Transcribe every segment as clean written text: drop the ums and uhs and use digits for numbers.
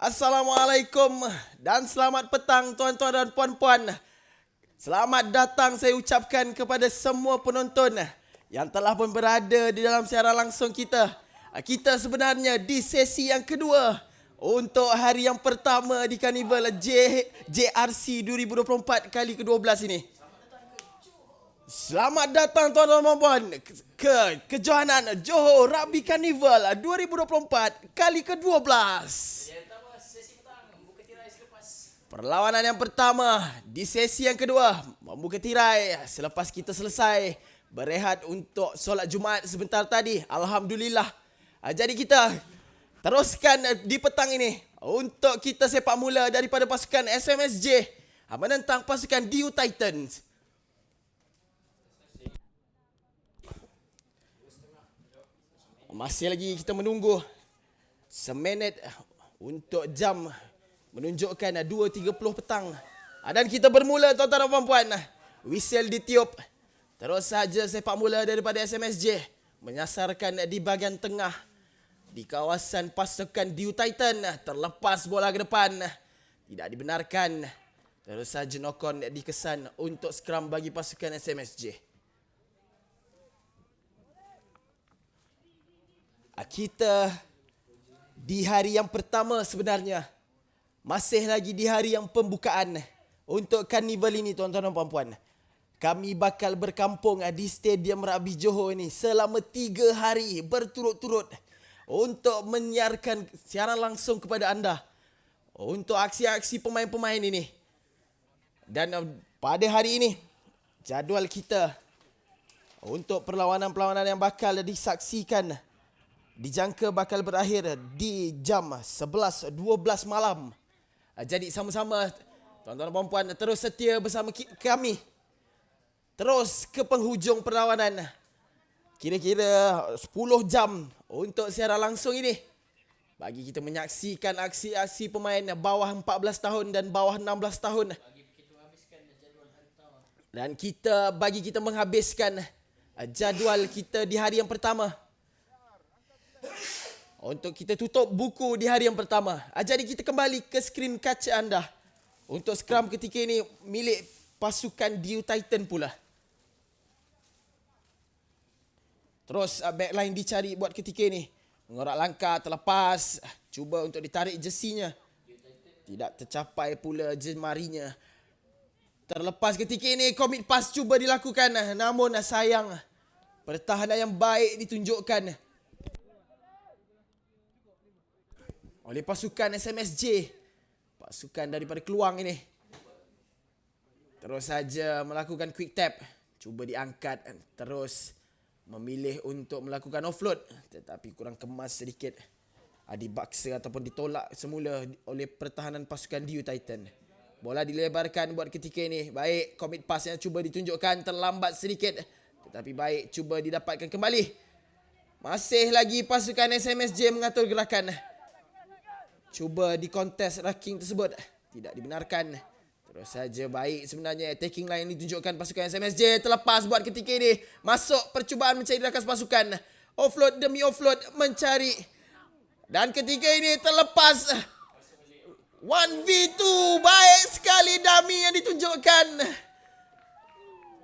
Assalamualaikum dan selamat petang tuan-tuan dan puan-puan. Selamat datang saya ucapkan kepada semua penonton yang telah pun berada di dalam siaran langsung kita. Kita sebenarnya di sesi yang kedua untuk hari yang pertama di Karnival JRC 2024 kali ke-12 ini. Selamat datang tuan-tuan dan puan ke kejohanan Johor Rugby Carnival 2024 kali ke-12. Perlawanan yang pertama di sesi yang kedua membuka tirai selepas kita selesai berehat untuk solat Jumaat sebentar tadi. Alhamdulillah. Jadi kita teruskan di petang ini untuk kita sepak mula daripada pasukan SMSJ menentang pasukan DU Titans. Masih lagi kita menunggu seminit untuk jam menunjukkan 2.30 petang. Dan kita bermula tuan-tuan dan puan-puan. Whistle ditiup. Terus saja sepak mula daripada SMSJ menyasarkan di bahagian tengah di kawasan pasukan DU Titan. Terlepas bola ke depan. Tidak dibenarkan. Terus saja knock on dikesan untuk scrum bagi pasukan SMSJ. Kita di hari yang pertama sebenarnya. Masih lagi di hari yang pembukaan untuk karnival ini tuan-tuan dan puan-puan. Kami bakal berkampung di Stadium Rugby Johor ini selama 3 hari berturut-turut untuk menyiarkan siaran langsung kepada anda untuk aksi-aksi pemain-pemain ini. Dan pada hari ini jadual kita untuk perlawanan-perlawanan yang bakal disaksikan dijangka bakal berakhir di jam 11.12 malam. Jadi sama-sama tuan-tuan dan puan-puan terus setia bersama kami. Terus ke penghujung perlawanan. Kira-kira 10 jam untuk siaran langsung ini. Bagi kita menyaksikan aksi-aksi pemain bawah 14 tahun dan bawah 16 tahun. Dan bagi kita menghabiskan jadual kita di hari yang pertama. Untuk kita tutup buku di hari yang pertama. Jadi kita kembali ke skrin kaca anda. Untuk scrum ketika ini milik pasukan DU Titan pula. Terus backline dicari buat ketika ini. Mengorak langkah terlepas. Cuba untuk ditarik jersinya. Tidak tercapai pula jemarinya. Terlepas ketika ini commit pass cuba dilakukan. Namun sayang pertahanan yang baik ditunjukkan oleh pasukan SMSJ. Pasukan daripada Keluang ini. Terus saja melakukan quick tap. Cuba diangkat. Terus memilih untuk melakukan offload. Tetapi kurang kemas sedikit. Dibaksa ataupun ditolak semula oleh pertahanan pasukan DU Titan. Bola dilebarkan buat ketika ini. Baik, commit pass yang cuba ditunjukkan. Terlambat sedikit. Tetapi baik, cuba didapatkan kembali. Masih lagi pasukan SMSJ mengatur gerakan. Cuba di kontes ranking tersebut. Tidak dibenarkan. Terus saja baik sebenarnya. Attacking line ditunjukkan pasukan SMSJ. Terlepas buat ketika ini. Masuk percubaan mencari rakas pasukan. Offload demi offload mencari. Dan ketika ini terlepas. 1v2. Baik sekali dummy yang ditunjukkan.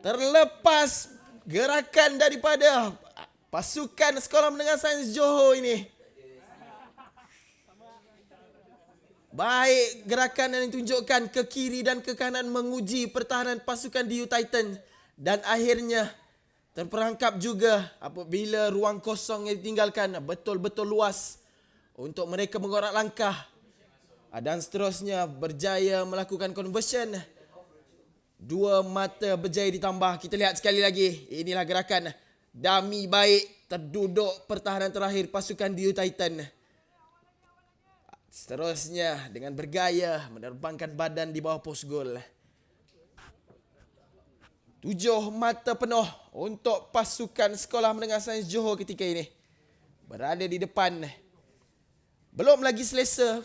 Terlepas gerakan daripada pasukan Sekolah Menengah Sains Johor ini. Baik gerakan yang ditunjukkan ke kiri dan ke kanan menguji pertahanan pasukan DU Titan. Dan akhirnya terperangkap juga apabila ruang kosong yang ditinggalkan betul-betul luas untuk mereka mengorak langkah. Dan seterusnya berjaya melakukan conversion. 2 mata berjaya ditambah. Kita lihat sekali lagi. Inilah gerakan dummy baik terduduk pertahanan terakhir pasukan DU Titan. Seterusnya dengan bergaya menerbangkan badan di bawah pos gol. 7 mata penuh untuk pasukan Sekolah Menengah Sains Johor ketika ini. Berada di depan. Belum lagi selesa.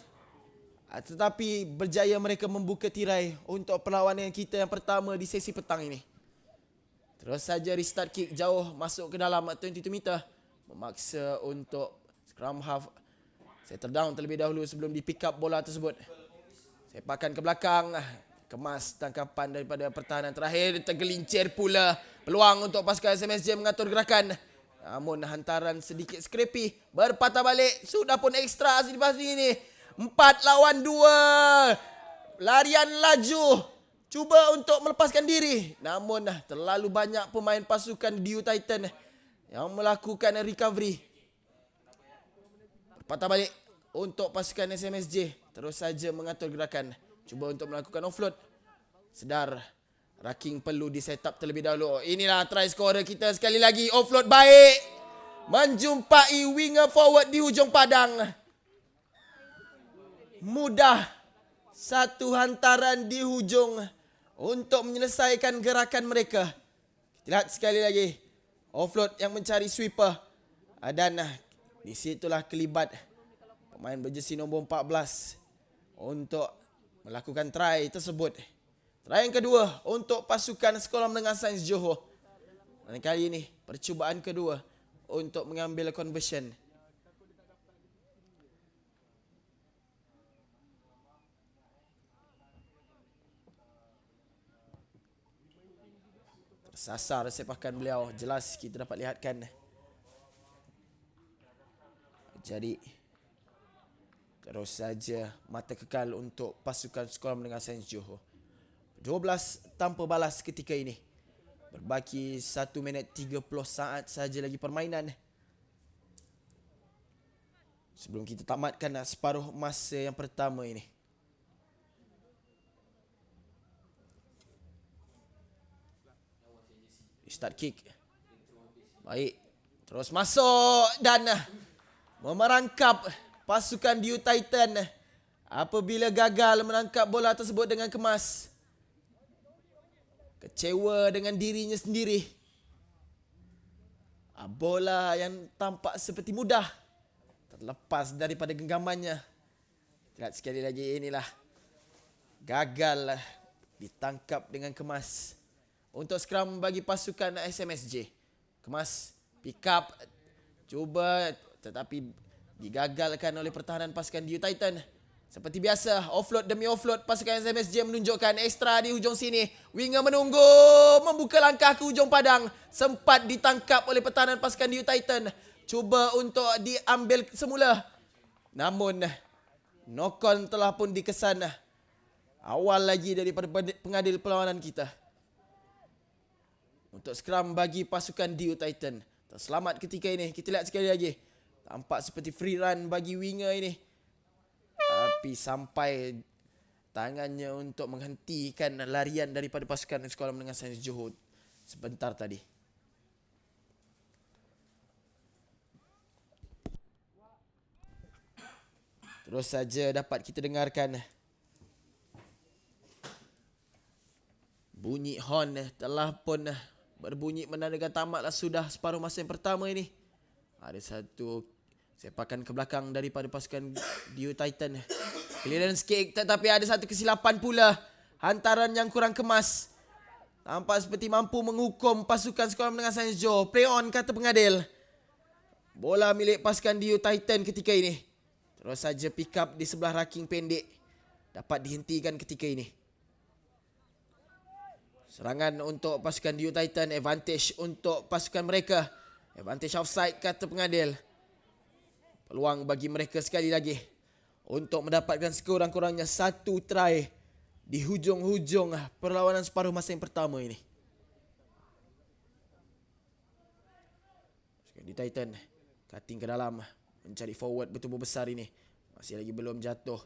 Tetapi berjaya mereka membuka tirai untuk perlawanan kita yang pertama di sesi petang ini. Terus saja restart kick jauh masuk ke dalam 22 meter. Memaksa untuk scrum half Settle down terlebih dahulu sebelum di pick up bola tersebut. Sepakan ke belakang. Kemas tangkapan daripada pertahanan terakhir. Tergelincir pula. Peluang untuk pasukan SMSJ mengatur gerakan. Namun hantaran sedikit scrappy. Berpatah balik. Sudah pun ekstra selepas ini. 4 lawan 2. Larian laju. Cuba untuk melepaskan diri. Namun terlalu banyak pemain pasukan DU Titan yang melakukan recovery. Berpatah balik untuk pasukan SMSJ. Terus saja mengatur gerakan. Cuba untuk melakukan offload. Sedar Raking perlu di set up terlebih dahulu. Inilah try scorer kita sekali lagi. Offload baik. Menjumpai winger forward di hujung padang. Mudah. Satu hantaran di hujung untuk menyelesaikan gerakan mereka. Kita lihat sekali lagi. Offload yang mencari sweeper. Dan di situlah kelibat pemain berjersey nombor 14 untuk melakukan try tersebut. Try yang kedua untuk pasukan Sekolah Menengah Sains Johor. Dan kali ini percubaan kedua untuk mengambil conversion. Tersasar sepakan beliau. Jelas kita dapat lihatkan. Jadi terus saja mata kekal untuk pasukan Sekolah Menengah Sains Johor. 12 tanpa balas ketika ini. Berbaki 1 minit 30 saat saja lagi permainan. Sebelum kita tamatkan separuh masa yang pertama ini. Start kick. Baik. Terus masuk dan memerangkap pasukan DU Titan apabila gagal menangkap bola tersebut dengan kemas. Kecewa dengan dirinya sendiri. Bola yang tampak seperti mudah terlepas daripada genggamannya. Lihat sekali lagi, inilah gagal ditangkap dengan kemas. Untuk scrum bagi pasukan SMSJ. Kemas pick up. Cuba tetapi digagalkan oleh pertahanan pasukan DU Titan. Seperti biasa, offload demi offload, pasukan SMSJ menunjukkan ekstra di hujung sini. Winger menunggu, membuka langkah ke hujung padang. Sempat ditangkap oleh pertahanan pasukan DU Titan. Cuba untuk diambil semula. Namun, knock-on telah pun dikesan awal lagi daripada pengadil perlawanan kita. Untuk scrum bagi pasukan DU Titan. Terselamat ketika ini. Kita lihat sekali lagi. Tampak seperti free run bagi winger ini. Tapi sampai tangannya untuk menghentikan larian daripada pasukan Sekolah Menengah Sains Johor sebentar tadi. Terus saja dapat kita dengarkan bunyi horn telah pun berbunyi menandakan tamatlah sudah separuh masa yang pertama ini. Ada satu sepakan ke belakang daripada pasukan DU Titan. Clearance kick, tetapi ada satu kesilapan pula. Hantaran yang kurang kemas. Tampak seperti mampu menghukum pasukan Sekolah Menengah Sains Johor. Play on kata pengadil. Bola milik pasukan DU Titan ketika ini. Terus saja pick up di sebelah raking pendek. Dapat dihentikan ketika ini. Serangan untuk pasukan DU Titan. Advantage untuk pasukan mereka. Advantage offside kata pengadil. Peluang bagi mereka sekali lagi untuk mendapatkan sekurang-kurangnya satu try di hujung-hujung perlawanan separuh masa yang pertama ini. Di Titan cutting ke dalam mencari forward bertubuh besar ini. Masih lagi belum jatuh.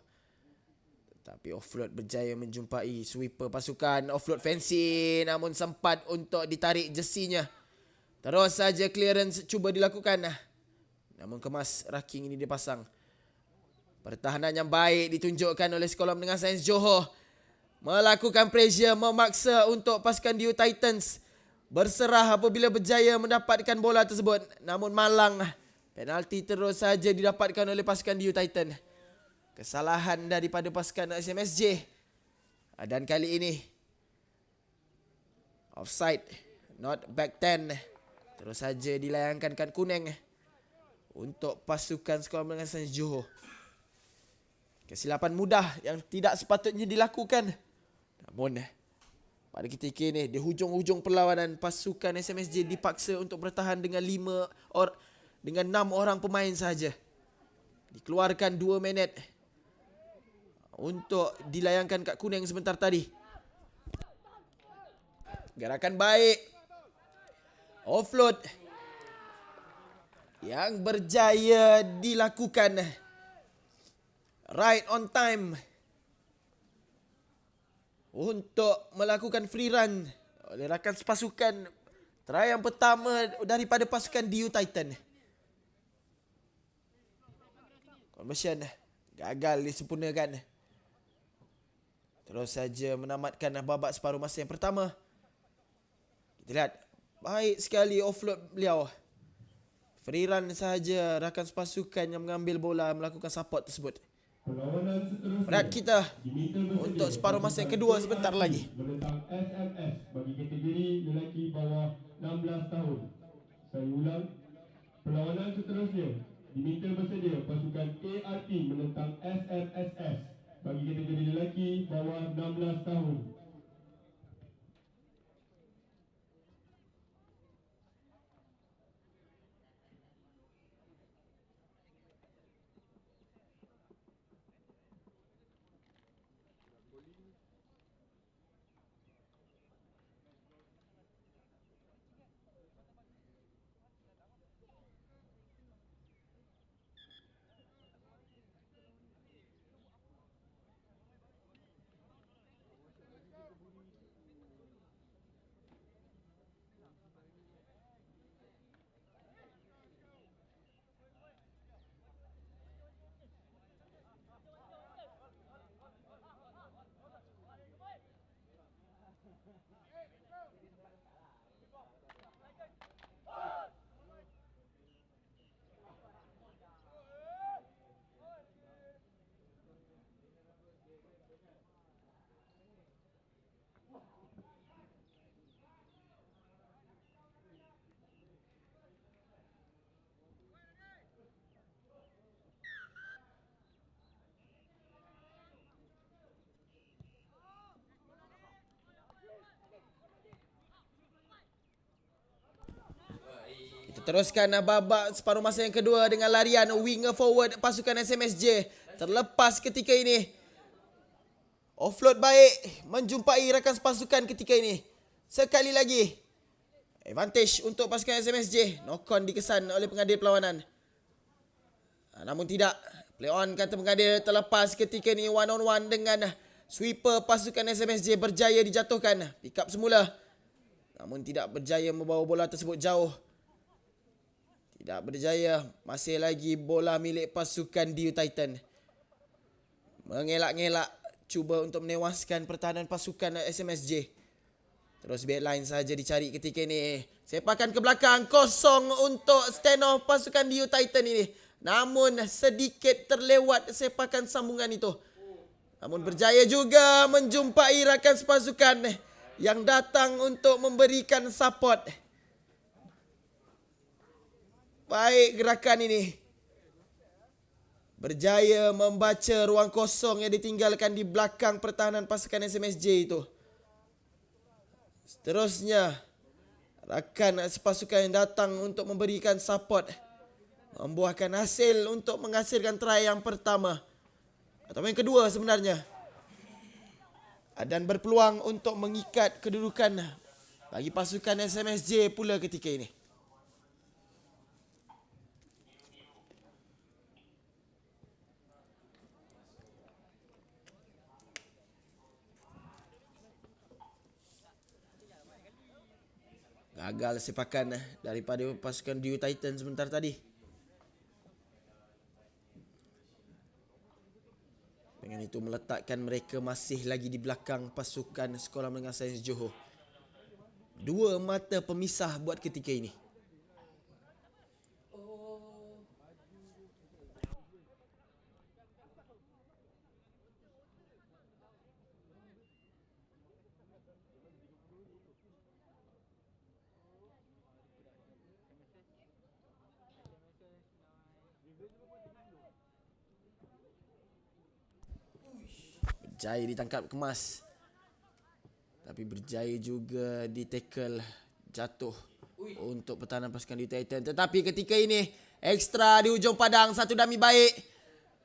Tapi offload berjaya menjumpai sweeper pasukan. Offload fancy namun sempat untuk ditarik jersinya. Terus saja clearance cuba dilakukan. Namun kemas raking ini dipasang. Pertahanan yang baik ditunjukkan oleh Sekolah Menengah Sains Johor. Melakukan pressure, memaksa untuk pasukan DU Titans berserah apabila berjaya mendapatkan bola tersebut. Namun malang. Penalti terus saja didapatkan oleh pasukan DU Titan. Kesalahan daripada pasukan SMSJ. Dan kali ini offside, not back 10. Terus saja dilayangkan kad kuning untuk pasukan Sekolah Menengah Sains Johor. Kesilapan mudah yang tidak sepatutnya dilakukan. Namun pada ketika ini di hujung-hujung perlawanan, pasukan SMSJ dipaksa untuk bertahan dengan 6 orang pemain sahaja. Dikeluarkan 2 minit untuk dilayangkan kad kuning sebentar tadi. Gerakan baik, offload yang berjaya dilakukan right on time untuk melakukan free run oleh rakan sepasukan. Try yang pertama daripada pasukan DU Titan. Conversion gagal disempurnakan. Terus saja menamatkan babak separuh masa yang pertama. Kita lihat, baik sekali offload beliau. Free run sahaja rakan sepasukan yang mengambil bola melakukan support tersebut. Berat kita untuk separuh masa yang kedua sebentar lagi. Menentang SMS bagi kategori lelaki bawah 16 tahun. Saya ulang, perlawanan seterusnya diminta bersedia pasukan ARP menentang SMSS bagi kategori lelaki bawah 16 tahun. Teruskan babak separuh masa yang kedua dengan larian winger forward pasukan SMSJ. Terlepas ketika ini. Offload baik menjumpai rakan sepasukan ketika ini. Sekali lagi. Advantage untuk pasukan SMSJ. Knock on dikesan oleh pengadil perlawanan. Namun tidak. Play on kata pengadil, terlepas ketika ini one on one dengan sweeper pasukan SMSJ berjaya dijatuhkan. Pick up semula. Namun tidak berjaya membawa bola tersebut jauh. Tidak berjaya. Masih lagi bola milik pasukan DU Titan. Mengelak-ngelak. Cuba untuk menewaskan pertahanan pasukan SMSJ. Terus backline saja dicari ketika ini. Sepakan ke belakang. Kosong untuk stand off pasukan DU Titan ini. Namun sedikit terlewat sepakan sambungan itu. Namun berjaya juga menjumpai rakan sepasukan yang datang untuk memberikan support. Baik gerakan ini. Berjaya membaca ruang kosong yang ditinggalkan di belakang pertahanan pasukan SMSJ itu. Seterusnya, rakan sepasukan yang datang untuk memberikan support. Membuahkan hasil untuk menghasilkan try yang pertama. Atau yang kedua sebenarnya. Dan berpeluang untuk mengikat kedudukan bagi pasukan SMSJ pula ketika ini. Gagal sepakan daripada pasukan DU Titan sebentar tadi. Dengan itu meletakkan mereka masih lagi di belakang pasukan Sekolah Menengah Sains Johor. 2 mata pemisah buat ketika ini. Berjaya ditangkap kemas. Tapi berjaya juga di tackle jatuh untuk pertahanan pasukan Dewa Titan. Tetapi ketika ini ekstra di hujung padang, satu dummy baik.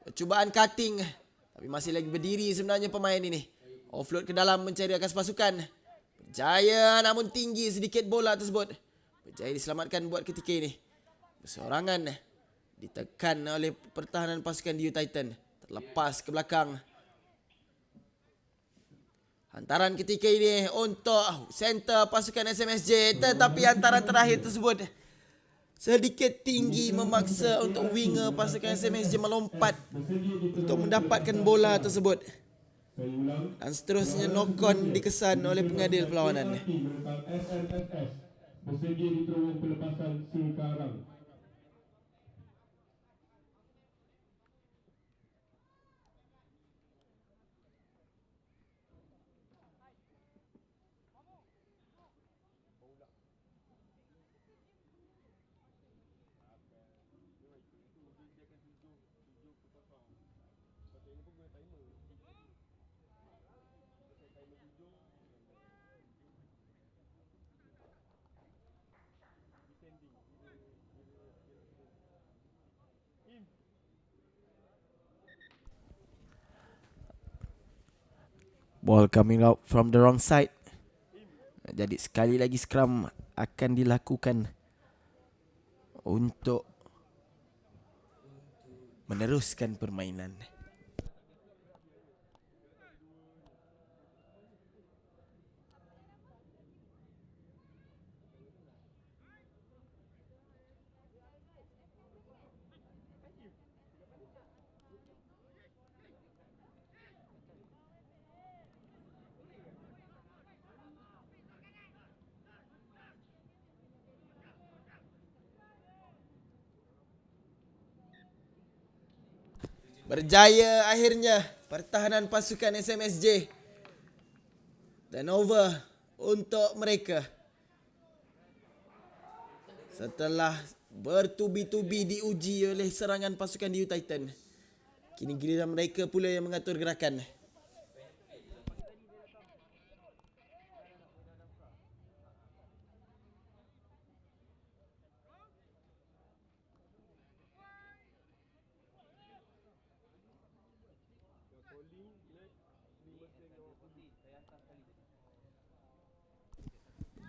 Percubaan cutting. Tapi masih lagi berdiri sebenarnya pemain ini. Offload ke dalam mencari akas pasukan. Berjaya namun tinggi sedikit bola tersebut. Berjaya diselamatkan buat ketika ini. Berseorangan ditekan oleh pertahanan pasukan Dewa Titan. Terlepas ke belakang. Hantaran ketika ini untuk center pasukan SMSJ. Tetapi hantaran terakhir tersebut sedikit tinggi memaksa untuk winger pasukan SMSJ melompat untuk mendapatkan bola tersebut. Dan seterusnya knock on dikesan oleh pengadil perlawanan. SMSS bersedia di terowong pelepasan sekarang. Ball coming out from the wrong side. Jadi sekali lagi scrum akan dilakukan untuk meneruskan permainan. Berjaya akhirnya pertahanan pasukan SMSJ. Dan over untuk mereka. Setelah bertubi-tubi diuji oleh serangan pasukan Dewa Titan, kini giliran mereka pula yang mengatur gerakan.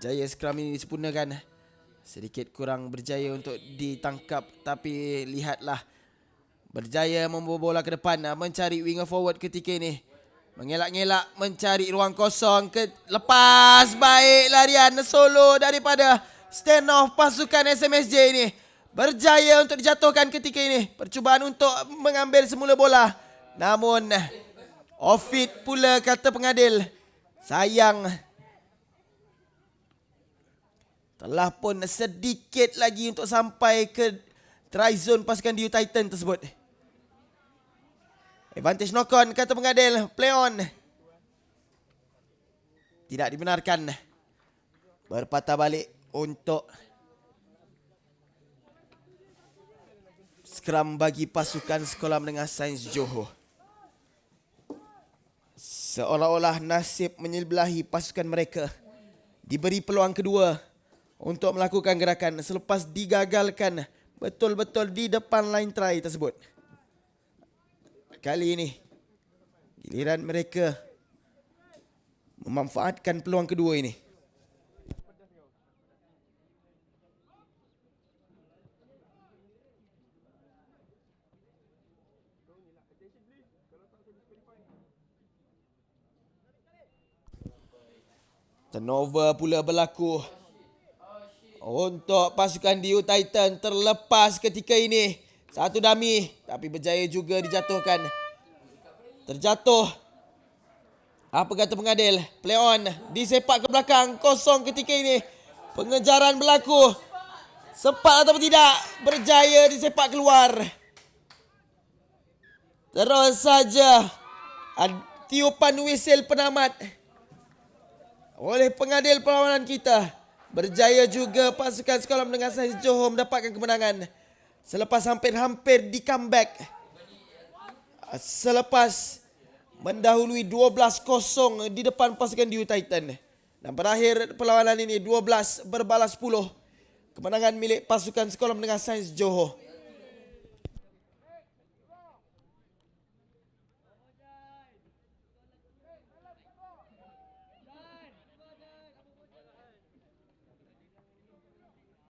Jaya scrum ini disempurnakan. Sedikit kurang berjaya untuk ditangkap. Tapi lihatlah. Berjaya membawa bola ke depan. Mencari winger forward ketika ini. Mengelak-ngelak mencari ruang kosong. Lepas baik larian solo daripada stand off pasukan SMSJ ini. Berjaya untuk dijatuhkan ketika ini. Percubaan untuk mengambil semula bola. Namun off it pula kata pengadil. Sayang. Telah pun sedikit lagi untuk sampai ke try zone pasukan Dewa Titan tersebut. Advantage knock on kata pengadil. Play on. Tidak dibenarkan. Berpatah balik untuk scrum bagi pasukan Sekolah Menengah Sains Johor. Seolah-olah nasib menyebelahi pasukan mereka. Diberi peluang kedua untuk melakukan gerakan selepas digagalkan betul-betul di depan line try tersebut. Kali ini giliran mereka memanfaatkan peluang kedua ini. Turnover pula berlaku untuk pasukan Dewa Titan. Terlepas ketika ini satu dummy, tapi berjaya juga dijatuhkan. Terjatuh. Apa kata pengadil? Play on. Disepak ke belakang. Kosong ketika ini. Pengejaran berlaku. Sempat atau tidak. Berjaya disepak keluar. Terus saja tiupan whistle penamat oleh pengadil perlawanan kita. Berjaya juga pasukan Sekolah Menengah Sains Johor mendapatkan kemenangan selepas hampir-hampir di comeback. Selepas mendahului 12-0 di depan pasukan Dewa Titan. Dan berakhir perlawanan ini 12 berbalas 10. Kemenangan milik pasukan Sekolah Menengah Sains Johor.